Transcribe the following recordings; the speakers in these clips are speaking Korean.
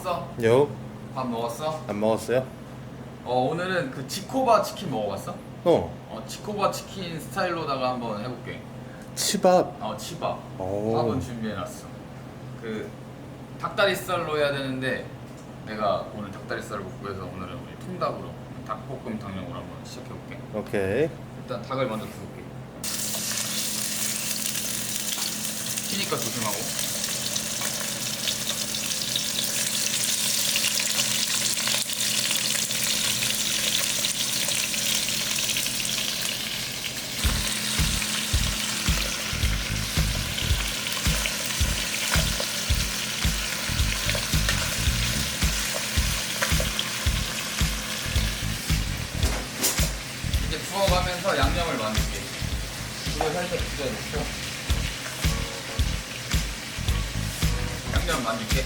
먹었어? 요? 밥 먹었어? 안 먹었어요? 오늘은 그 지코바 치킨 먹어봤어? 어. 지코바 치킨 스타일로다가 한번 해볼게. 치밥. 치밥. 오. 밥은 준비해놨어. 그 닭다리살로 해야 되는데 내가 오늘 닭다리살을 못 구해서 오늘은 우리 통닭으로 닭볶음탕용으로 한번 시작해볼게. 오케이. 일단 닭을 먼저 구울게. 튀니까 조심하고. 이제 구워가면서 양념을 만들게. 불을 살짝 줄여놓고 양념 만들게.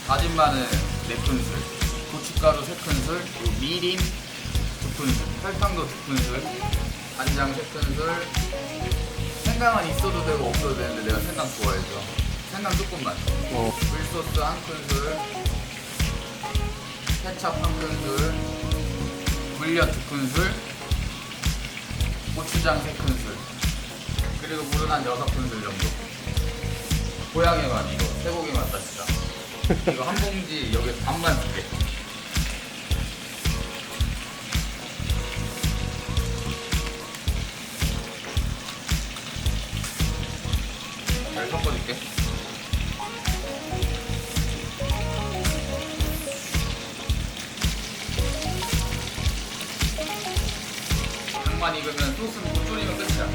다진 마늘 4큰술, 고춧가루 3큰술, 그리고 미림 2큰술, 설탕도 2큰술, 간장 3큰술. 생강은 있어도 되고 없어도 되는데 내가 생강 좋아해서 생강 조금만. 굴소스 1큰술, 케찹 1큰술, 물엿 2큰술, 고추장 3큰술, 그리고 물은 한 6큰술 정도. 고양이 맛 이거 쇠고기 맛 다시다. 이거 한 봉지 여기 반만 줄게. 잘 섞어줄게. 닭만 익으면 소스 붓고 졸이면 끝이야.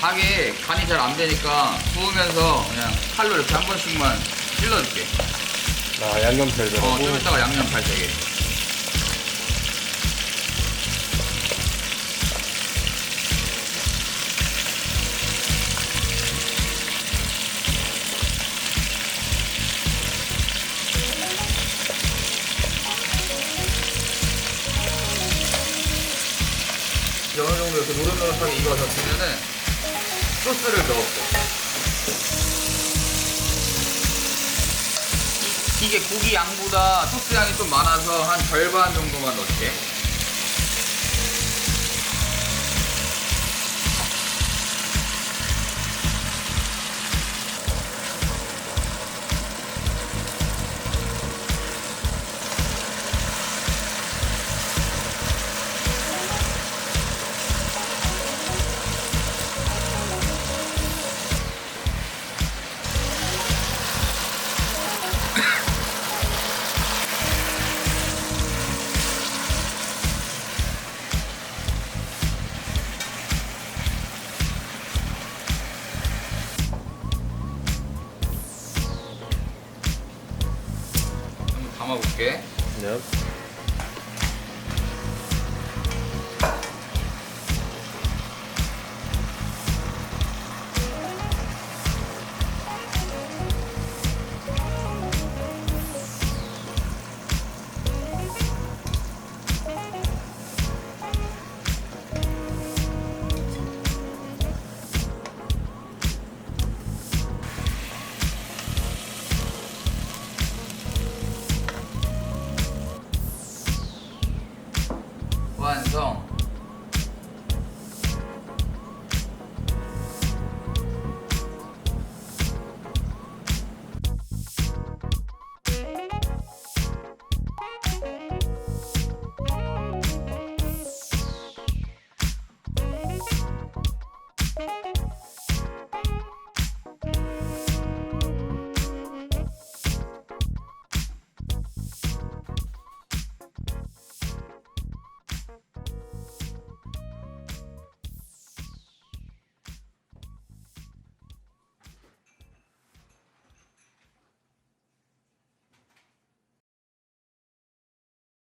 닭에 간이 잘 안 되니까 구우면서 그냥 칼로 이렇게 한 번씩만 찔러줄게. 아, 양념 잘 되라고? 좀 이따가 양념 잘 되게. 어느 정도 이렇게 노릇노릇하게 익어서 되면은 소스를 넣었고. 이게 고기 양보다 소스 양이 좀 많아서 한 절반 정도만 넣을게. 한번 담아볼게. 네. 완성.